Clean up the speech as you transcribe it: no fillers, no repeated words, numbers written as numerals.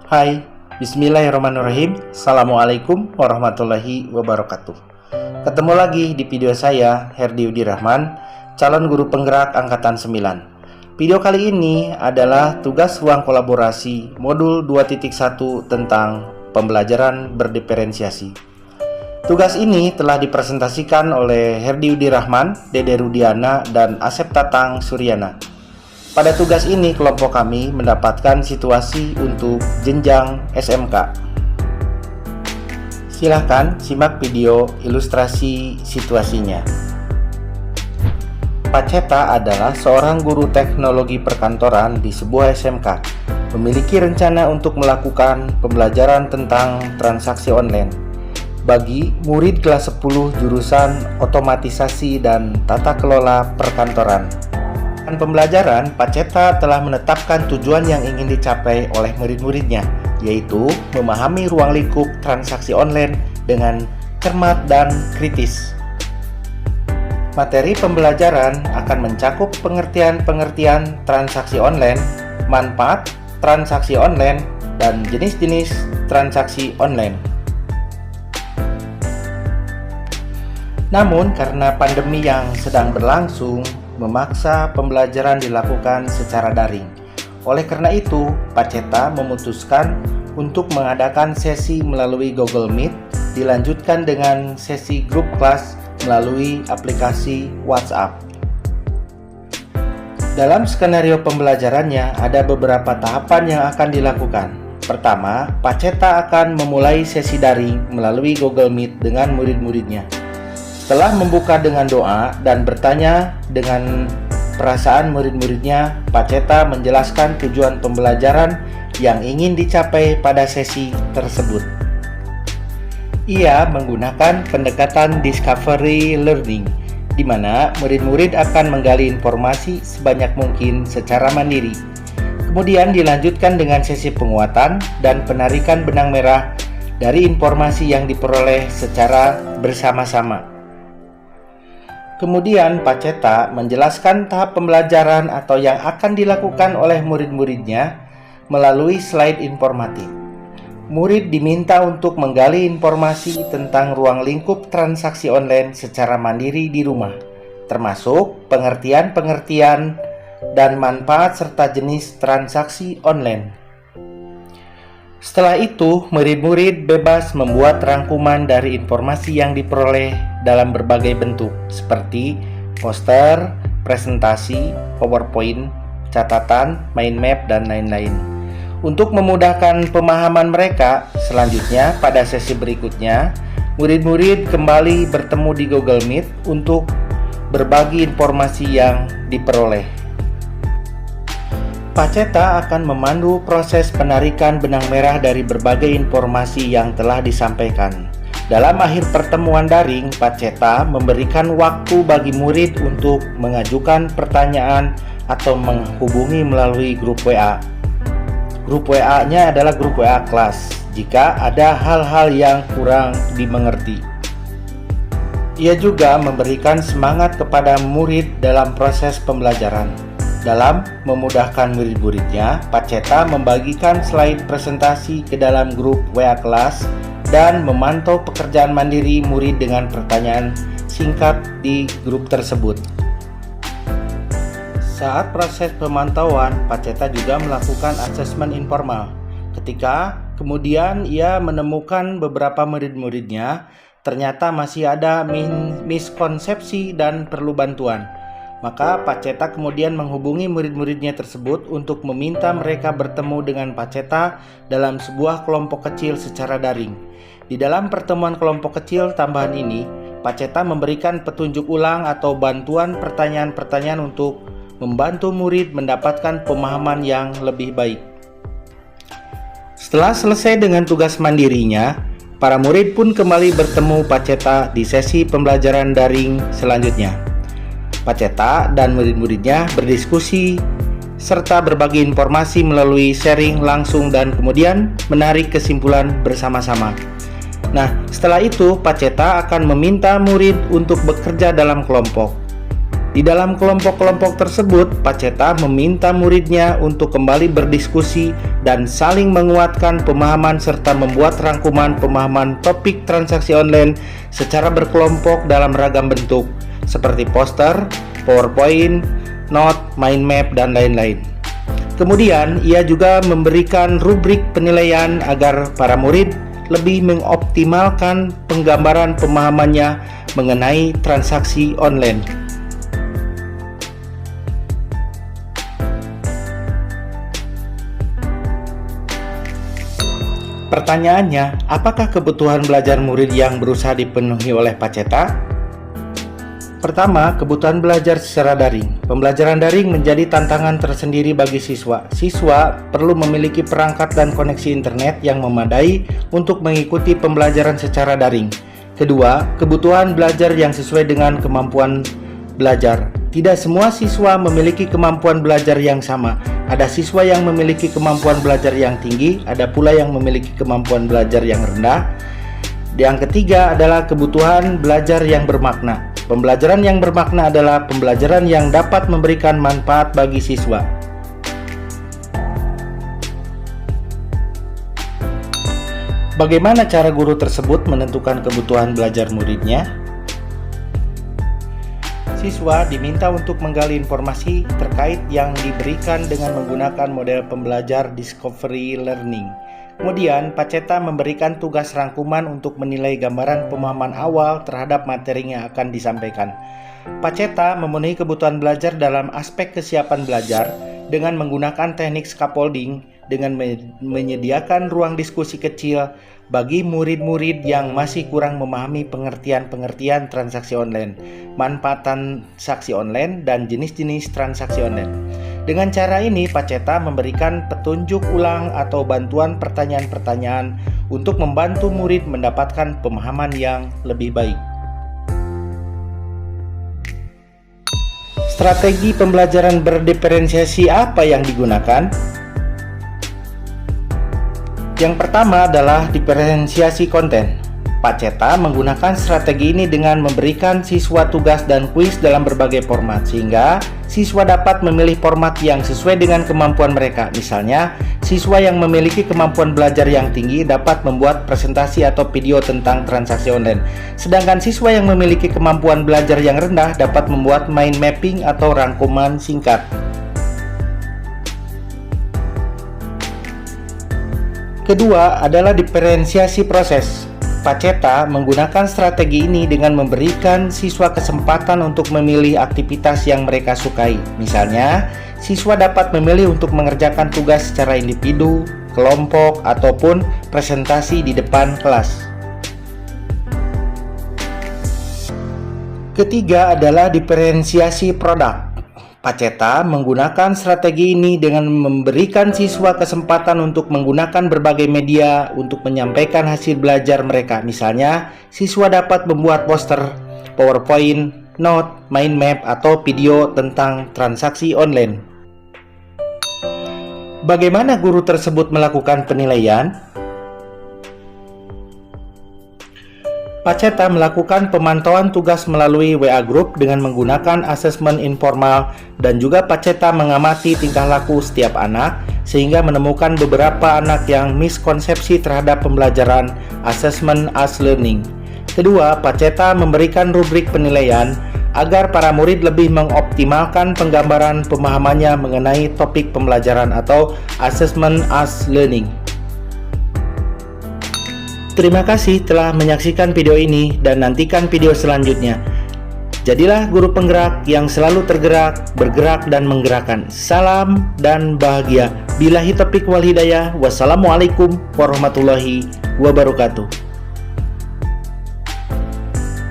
Hai, bismillahirrahmanirrahim. Assalamualaikum warahmatullahi wabarakatuh. Ketemu lagi di video saya, Herdi Yudi Rahman, calon guru penggerak angkatan 9. Video kali ini adalah tugas ruang kolaborasi modul 2.1 tentang pembelajaran berdiferensiasi. Tugas ini telah dipresentasikan oleh Herdi Yudi Rahman, Dede Rudiana, dan Asep Tatang Suryana. Pada tugas ini kelompok kami mendapatkan situasi untuk jenjang SMK. Silahkan simak video ilustrasi situasinya. Pak Ceta adalah seorang guru teknologi perkantoran di sebuah SMK. Memiliki rencana untuk melakukan pembelajaran tentang transaksi online bagi murid kelas 10 jurusan otomatisasi dan tata kelola perkantoran. Pembelajaran, Pak Ceta telah menetapkan tujuan yang ingin dicapai oleh murid-muridnya, yaitu memahami ruang lingkup transaksi online dengan cermat dan kritis. Materi pembelajaran akan mencakup pengertian-pengertian transaksi online, manfaat transaksi online, dan jenis-jenis transaksi online. Namun, karena pandemi yang sedang berlangsung, memaksa pembelajaran dilakukan secara daring. Oleh karena itu, Pak Ceta memutuskan untuk mengadakan sesi melalui Google Meet, dilanjutkan dengan sesi grup kelas melalui aplikasi WhatsApp. Dalam skenario pembelajarannya, ada beberapa tahapan yang akan dilakukan. Pertama, Pak Ceta akan memulai sesi daring melalui Google Meet dengan murid-muridnya. Setelah membuka dengan doa dan bertanya dengan perasaan murid-muridnya, Pak Ceta menjelaskan tujuan pembelajaran yang ingin dicapai pada sesi tersebut. Ia menggunakan pendekatan discovery learning, di mana murid-murid akan menggali informasi sebanyak mungkin secara mandiri. Kemudian dilanjutkan dengan sesi penguatan dan penarikan benang merah dari informasi yang diperoleh secara bersama-sama. Kemudian Pak Ceta menjelaskan tahap pembelajaran atau yang akan dilakukan oleh murid-muridnya melalui slide informatif. Murid diminta untuk menggali informasi tentang ruang lingkup transaksi online secara mandiri di rumah, termasuk pengertian-pengertian dan manfaat serta jenis transaksi online. Setelah itu, murid-murid bebas membuat rangkuman dari informasi yang diperoleh dalam berbagai bentuk, seperti poster, presentasi, PowerPoint, catatan, mind map, dan lain-lain. Untuk memudahkan pemahaman mereka, selanjutnya pada sesi berikutnya, murid-murid kembali bertemu di Google Meet untuk berbagi informasi yang diperoleh. Pak Ceta akan memandu proses penarikan benang merah dari berbagai informasi yang telah disampaikan. Dalam akhir pertemuan daring, Pak Ceta memberikan waktu bagi murid untuk mengajukan pertanyaan atau menghubungi melalui grup WA. Grup WA-nya adalah grup WA kelas, jika ada hal-hal yang kurang dimengerti. Ia juga memberikan semangat kepada murid dalam proses pembelajaran. Dalam memudahkan murid-muridnya, Pak Ceta membagikan slide presentasi ke dalam grup WA kelas dan memantau pekerjaan mandiri murid dengan pertanyaan singkat di grup tersebut. Saat proses pemantauan, Pak Ceta juga melakukan asesmen informal. Ketika kemudian ia menemukan beberapa murid-muridnya ternyata masih ada miskonsepsi dan perlu bantuan. Maka Pak Ceta kemudian menghubungi murid-muridnya tersebut untuk meminta mereka bertemu dengan Pak Ceta dalam sebuah kelompok kecil secara daring. Di dalam pertemuan kelompok kecil tambahan ini, Pak Ceta memberikan petunjuk ulang atau bantuan pertanyaan-pertanyaan untuk membantu murid mendapatkan pemahaman yang lebih baik. Setelah selesai dengan tugas mandirinya, para murid pun kembali bertemu Pak Ceta di sesi pembelajaran daring selanjutnya. Pak Ceta dan murid-muridnya berdiskusi serta berbagi informasi melalui sharing langsung dan kemudian menarik kesimpulan bersama-sama. Nah, setelah itu Pak Ceta akan meminta murid untuk bekerja dalam kelompok. Di dalam kelompok-kelompok tersebut, Pak Ceta meminta muridnya untuk kembali berdiskusi dan saling menguatkan pemahaman serta membuat rangkuman pemahaman topik transaksi online secara berkelompok dalam ragam bentuk seperti poster, PowerPoint, note, mind map, dan lain-lain. Kemudian, ia juga memberikan rubrik penilaian agar para murid lebih mengoptimalkan penggambaran pemahamannya mengenai transaksi online. Pertanyaannya, apakah kebutuhan belajar murid yang berusaha dipenuhi oleh Paceta? Pertama, kebutuhan belajar secara daring. Pembelajaran daring menjadi tantangan tersendiri bagi siswa. Siswa perlu memiliki perangkat dan koneksi internet yang memadai untuk mengikuti pembelajaran secara daring. Kedua, kebutuhan belajar yang sesuai dengan kemampuan belajar. Tidak semua siswa memiliki kemampuan belajar yang sama. Ada siswa yang memiliki kemampuan belajar yang tinggi, ada pula yang memiliki kemampuan belajar yang rendah. Yang ketiga adalah kebutuhan belajar yang bermakna. Pembelajaran yang bermakna adalah pembelajaran yang dapat memberikan manfaat bagi siswa. Bagaimana cara guru tersebut menentukan kebutuhan belajar muridnya? Siswa diminta untuk menggali informasi terkait yang diberikan dengan menggunakan model pembelajar discovery learning. Kemudian, Paceta memberikan tugas rangkuman untuk menilai gambaran pemahaman awal terhadap materi yang akan disampaikan. Paceta memenuhi kebutuhan belajar dalam aspek kesiapan belajar dengan menggunakan teknik scaffolding dengan menyediakan ruang diskusi kecil bagi murid-murid yang masih kurang memahami pengertian-pengertian transaksi online, manfaat transaksi online, dan jenis-jenis transaksi online. Dengan cara ini, Paceta memberikan petunjuk ulang atau bantuan pertanyaan-pertanyaan untuk membantu murid mendapatkan pemahaman yang lebih baik. Strategi pembelajaran berdiferensiasi apa yang digunakan? Yang pertama adalah diferensiasi konten. Paceta menggunakan strategi ini dengan memberikan siswa tugas dan kuis dalam berbagai format, sehingga siswa dapat memilih format yang sesuai dengan kemampuan mereka. Misalnya, siswa yang memiliki kemampuan belajar yang tinggi dapat membuat presentasi atau video tentang transaksi online, sedangkan siswa yang memiliki kemampuan belajar yang rendah dapat membuat mind mapping atau rangkuman singkat. Kedua adalah diferensiasi proses. Paceta menggunakan strategi ini dengan memberikan siswa kesempatan untuk memilih aktivitas yang mereka sukai. Misalnya, siswa dapat memilih untuk mengerjakan tugas secara individu, kelompok, ataupun presentasi di depan kelas. Ketiga adalah diferensiasi produk. Paceta menggunakan strategi ini dengan memberikan siswa kesempatan untuk menggunakan berbagai media untuk menyampaikan hasil belajar mereka. Misalnya, siswa dapat membuat poster, PowerPoint, note, mind map, atau video tentang transaksi online. Bagaimana guru tersebut melakukan penilaian? Paceta melakukan pemantauan tugas melalui WA Group dengan menggunakan asesmen informal, dan juga Paceta mengamati tingkah laku setiap anak sehingga menemukan beberapa anak yang miskonsepsi terhadap pembelajaran asesmen as learning. Kedua, Paceta memberikan rubrik penilaian agar para murid lebih mengoptimalkan penggambaran pemahamannya mengenai topik pembelajaran atau asesmen as learning. Terima kasih telah menyaksikan video ini dan nantikan video selanjutnya. Jadilah guru penggerak yang selalu tergerak, bergerak, dan menggerakkan. Salam dan bahagia. Billahi taufiq wal hidayah. Wassalamualaikum warahmatullahi wabarakatuh.